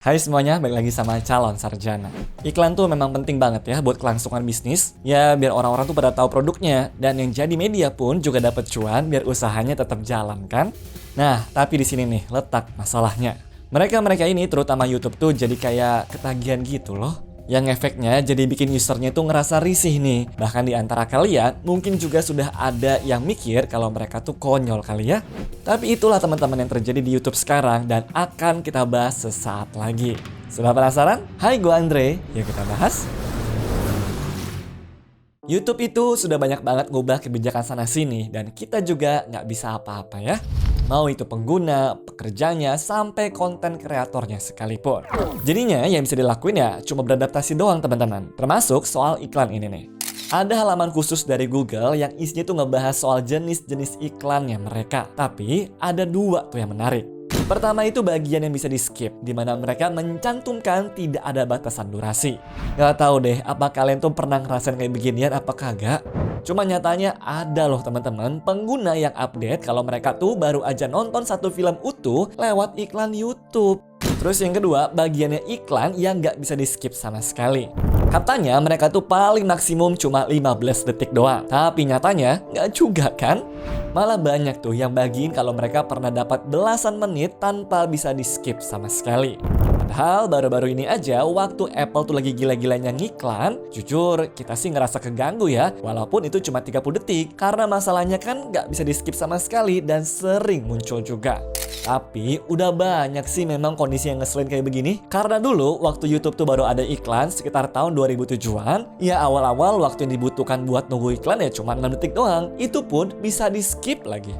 Hai semuanya, balik lagi sama Calon Sarjana. Iklan tuh memang penting banget ya buat kelangsungan bisnis. Ya biar orang-orang tuh pada tahu produknya. Dan yang jadi media pun juga dapat cuan biar usahanya tetap jalan kan. Nah, tapi di sini nih letak masalahnya. Mereka ini terutama YouTube tuh jadi kayak ketagihan gitu loh. Yang efeknya jadi bikin usernya tuh ngerasa risih nih. Bahkan di antara kalian mungkin juga sudah ada yang mikir kalau mereka tuh konyol kali ya. Tapi itulah teman-teman yang terjadi di YouTube sekarang dan akan kita bahas sesaat lagi. Sudah penasaran? Hai, gue Andre. Yuk kita bahas. YouTube itu sudah banyak banget ngubah kebijakan sana-sini dan kita juga nggak bisa apa-apa ya. Mau itu pengguna, pekerjanya, sampai konten kreatornya sekalipun. Jadinya yang bisa dilakuin ya cuma beradaptasi doang teman-teman. Termasuk soal iklan ini nih. Ada halaman khusus dari Google yang isinya tuh ngebahas soal jenis-jenis iklannya mereka. Tapi ada dua tuh yang menarik. Pertama itu bagian yang bisa di skip, di mana mereka mencantumkan tidak ada batasan durasi. Gak tahu deh, apa kalian tuh pernah ngerasain kayak beginian apa kagak? Cuma nyatanya ada loh teman-teman pengguna yang update kalau mereka tuh baru aja nonton satu film utuh lewat iklan YouTube. Terus yang kedua, bagiannya iklan yang nggak bisa di skip sama sekali. Katanya mereka tuh paling maksimum cuma 15 detik doang. Tapi nyatanya nggak juga kan? Malah banyak tuh yang bagiin kalau mereka pernah dapat belasan menit tanpa bisa di skip sama sekali. Padahal baru-baru ini aja waktu Apple tuh lagi gila-gilanya ngiklan, jujur kita sih ngerasa keganggu ya, walaupun itu cuma 30 detik. Karena masalahnya kan nggak bisa di skip sama sekali dan sering muncul juga. Tapi udah banyak sih memang kondisi yang ngeselin kayak begini. Karena dulu waktu YouTube tuh baru ada iklan sekitar tahun 2007-an. Ya awal-awal waktu yang dibutuhkan buat nunggu iklan ya cuma 6 detik doang. Itu pun bisa di skip lagi.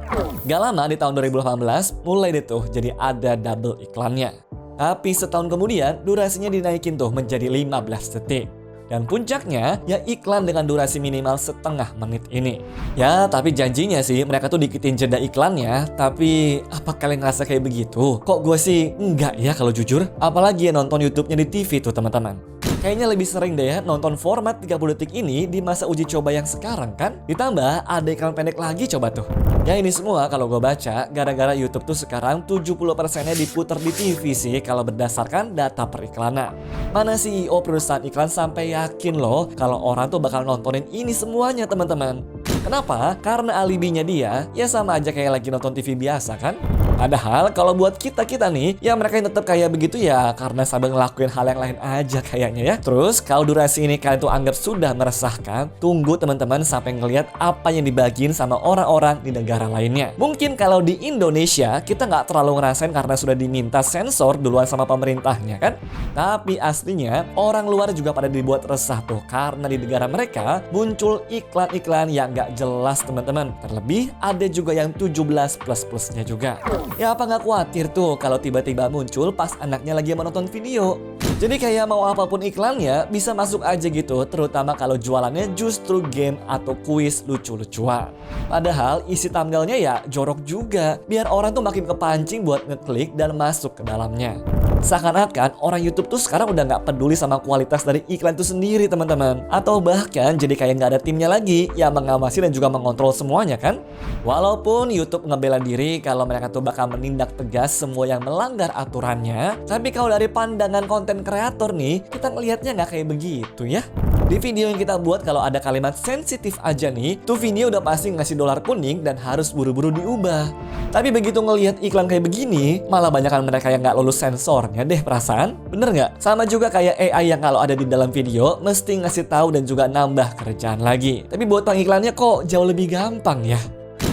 Gak lama di tahun 2018 mulai deh tuh jadi ada double iklannya. Tapi setahun kemudian durasinya dinaikin tuh menjadi 15 detik. Dan puncaknya, ya iklan dengan durasi minimal setengah menit ini. Ya, tapi janjinya sih mereka tuh dikitin jeda iklannya. Tapi, apa kalian ngerasa kayak begitu? Kok gue sih enggak ya kalau jujur? Apalagi ya nonton YouTube-nya di TV tuh teman-teman. Kayaknya lebih sering deh ya nonton format 30 detik ini di masa uji coba yang sekarang kan? Ditambah ada iklan pendek lagi coba tuh. Ya ini semua kalau gue baca gara-gara YouTube tuh sekarang 70%-nya diputar di TV sih kalau berdasarkan data periklanan. Mana CEO perusahaan iklan sampai yakin loh kalau orang tuh bakal nontonin ini semuanya teman-teman. Kenapa? Karena alibinya dia ya sama aja kayak lagi nonton TV biasa kan? Padahal kalau buat kita nih, ya mereka yang tetap kayak begitu ya karena sambil ngelakuin hal yang lain aja kayaknya ya. Terus kalau durasi ini kalian tuh anggap sudah meresahkan, tunggu teman-teman sampai ngelihat apa yang dibagiin sama orang-orang di negara lainnya. Mungkin kalau di Indonesia kita nggak terlalu ngerasain karena sudah diminta sensor duluan sama pemerintahnya kan. Tapi aslinya orang luar juga pada dibuat resah tuh karena di negara mereka muncul iklan-iklan yang nggak jelas teman-teman. Terlebih ada juga yang 17 plus-plusnya juga. Ya apa nggak khawatir tuh kalau tiba-tiba muncul pas anaknya lagi menonton video. Jadi kayak mau apapun iklannya bisa masuk aja gitu, terutama kalau jualannya justru game atau kuis lucu-lucuan. Padahal isi thumbnailnya ya jorok juga, biar orang tuh makin kepancing buat ngeklik dan masuk ke dalamnya. Seakan-akan orang YouTube tuh sekarang udah nggak peduli sama kualitas dari iklan itu sendiri teman-teman. Atau bahkan jadi kayak nggak ada timnya lagi yang mengawasi dan juga mengontrol semuanya kan. Walaupun YouTube ngebela diri kalau mereka tuh bakal menindak tegas semua yang melanggar aturannya. Tapi kalau dari pandangan konten kreator nih, kita ngelihatnya nggak kayak begitu ya. Di video yang kita buat kalau ada kalimat sensitif aja nih, tuh video udah pasti ngasih dolar kuning dan harus buru-buru diubah. Tapi begitu ngelihat iklan kayak begini, malah banyakan mereka yang nggak lulus sensornya deh perasaan. Bener nggak? Sama juga kayak AI yang kalau ada di dalam video, mesti ngasih tahu dan juga nambah kerjaan lagi. Tapi buat pengiklannya kok jauh lebih gampang ya.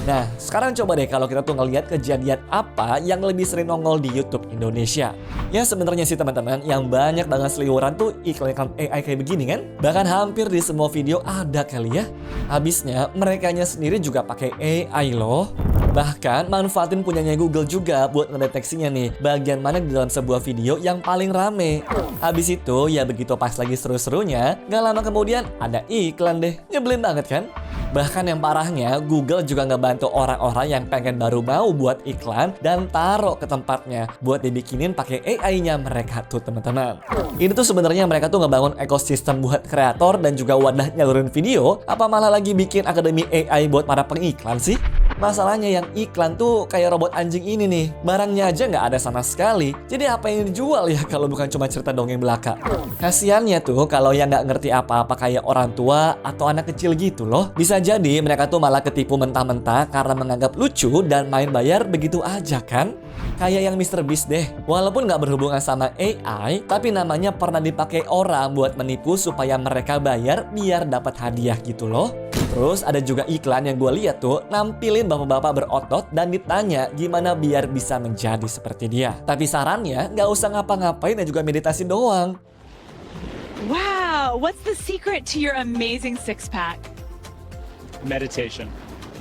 Nah, sekarang coba deh kalau kita tuh ngelihat kejadian apa yang lebih sering nongol di YouTube Indonesia. Ya sebenarnya sih teman-teman, yang banyak banget seliweran tuh iklan-iklan AI kayak begini kan. Bahkan hampir di semua video ada kali ya. Habisnya merekanya sendiri juga pakai AI loh. Bahkan manfaatin punyanya Google juga buat ngedeteksinya nih bagian mana di dalam sebuah video yang paling rame. Habis itu ya begitu pas lagi seru-serunya, gak lama kemudian ada iklan deh. Nyebelin banget kan? Bahkan yang parahnya Google juga ngebantu orang-orang yang pengen baru mau buat iklan dan taruh ke tempatnya buat dibikinin pakai AI-nya mereka tuh teman-teman. Ini tuh sebenarnya mereka tuh ngebangun ekosistem buat kreator dan juga wadah nyalurin video, apa malah lagi bikin akademi AI buat para pengiklan sih? Masalahnya yang iklan tuh kayak robot anjing ini nih, barangnya aja nggak ada sama sekali. Jadi apa yang dijual ya kalau bukan cuma cerita dongeng belaka? Kasiannya tuh kalau yang nggak ngerti apa-apa kayak orang tua atau anak kecil gitu loh. Bisa jadi mereka tuh malah ketipu mentah-mentah karena menganggap lucu dan main bayar begitu aja kan? Kayak yang Mr. Beast deh. Walaupun nggak berhubungan sama AI, tapi namanya pernah dipakai orang buat menipu supaya mereka bayar biar dapat hadiah gitu loh. Terus ada juga iklan yang gue lihat tuh nampilin bapak-bapak berotot dan ditanya gimana biar bisa menjadi seperti dia. Tapi sarannya nggak usah ngapa-ngapain dan juga meditasi doang. Wow, what's the secret to your amazing six-pack? Meditation.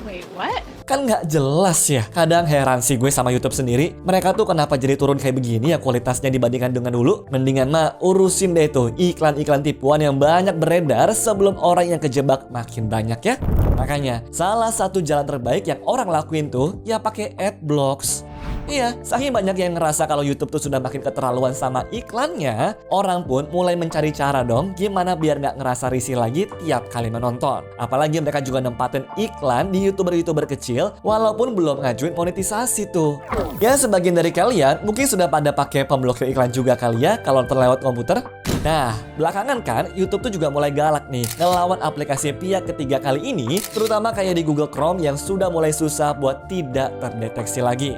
Wait, what? Kan nggak jelas ya. Kadang heran sih gue sama YouTube sendiri. Mereka tuh kenapa jadi turun kayak begini ya kualitasnya dibandingkan dengan dulu. Mendingan mah urusin deh tuh iklan-iklan tipuan yang banyak beredar sebelum orang yang kejebak makin banyak ya. Makanya salah satu jalan terbaik yang orang lakuin tuh ya pakai adblocks. Iya, saking banyak yang ngerasa kalau YouTube tuh sudah makin keterlaluan sama iklannya, orang pun mulai mencari cara dong gimana biar nggak ngerasa risih lagi tiap kali menonton. Apalagi mereka juga nempatin iklan di YouTuber-YouTuber kecil walaupun belum ngajuin monetisasi tuh. Ya sebagian dari kalian mungkin sudah pada pakai pemblokir iklan juga kali ya kalau nonton lewat komputer. Nah, belakangan kan YouTube tuh juga mulai galak nih ngelawan aplikasi pihak ketiga kali ini, terutama kayak di Google Chrome yang sudah mulai susah buat tidak terdeteksi lagi.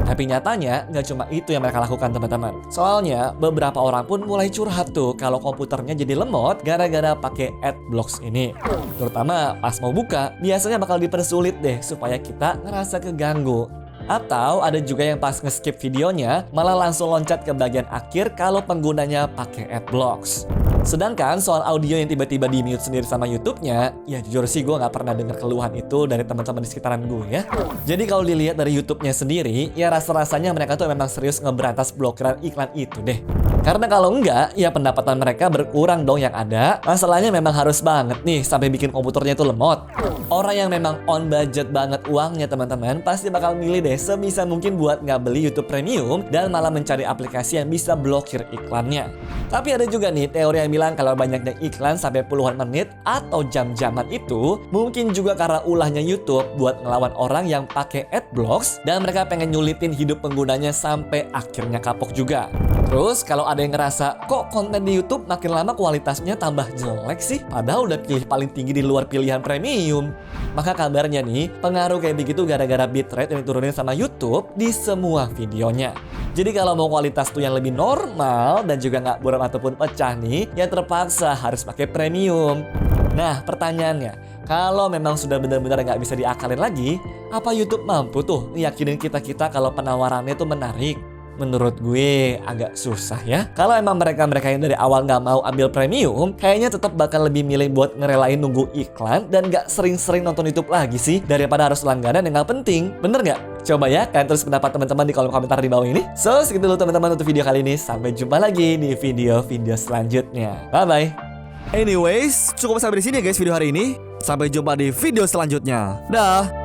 Tapi nyatanya nggak cuma itu yang mereka lakukan teman-teman. Soalnya beberapa orang pun mulai curhat tuh kalau komputernya jadi lemot gara-gara pakai adblocks ini. Terutama pas mau buka, biasanya bakal dipersulit deh supaya kita ngerasa keganggu. Atau ada juga yang pas nge-skip videonya malah langsung loncat ke bagian akhir kalau penggunanya pakai adblocks. Sedangkan soal audio yang tiba-tiba di-mute sendiri sama YouTube-nya, ya jujur sih gue nggak pernah dengar keluhan itu dari teman-teman di sekitaran gue ya. Jadi kalau dilihat dari YouTube-nya sendiri, ya rasa-rasanya mereka tuh memang serius ngeberantas blokiran iklan itu deh. Karena kalau enggak, ya pendapatan mereka berkurang dong yang ada. Masalahnya memang harus banget nih sampai bikin komputernya itu lemot. Orang yang memang on budget banget uangnya teman-teman pasti bakal milih deh sebisa mungkin buat nggak beli YouTube Premium dan malah mencari aplikasi yang bisa blokir iklannya. Tapi ada juga nih teori yang bilang kalau banyaknya iklan sampai puluhan menit atau jam-jaman itu mungkin juga karena ulahnya YouTube buat ngelawan orang yang pakai adblocks dan mereka pengen nyulitin hidup penggunanya sampai akhirnya kapok juga. Terus kalau ada yang ngerasa kok konten di YouTube makin lama kualitasnya tambah jelek sih padahal udah pilih paling tinggi di luar pilihan premium. Maka kabarnya nih pengaruh kayak begitu gara-gara bitrate yang diturunin sama YouTube di semua videonya. Jadi kalau mau kualitas tuh yang lebih normal dan juga nggak buram ataupun pecah nih, ya terpaksa harus pakai premium. Nah pertanyaannya, kalau memang sudah benar-benar nggak bisa diakalin lagi, apa YouTube mampu tuh yakinin kita kalau penawarannya tuh menarik? Menurut gue agak susah ya. Kalau emang mereka yang dari awal nggak mau ambil premium, kayaknya tetap bakal lebih milih buat ngerelain nunggu iklan dan nggak sering-sering nonton YouTube lagi sih daripada harus langganan yang nggak penting. Bener nggak? Coba ya kalian tulis pendapat teman-teman di kolom komentar di bawah ini. So segitu dulu teman-teman untuk video kali ini. Sampai jumpa lagi di video-video selanjutnya. Bye bye. Anyways, cukup sampai di sini ya guys video hari ini. Sampai jumpa di video selanjutnya. Dah.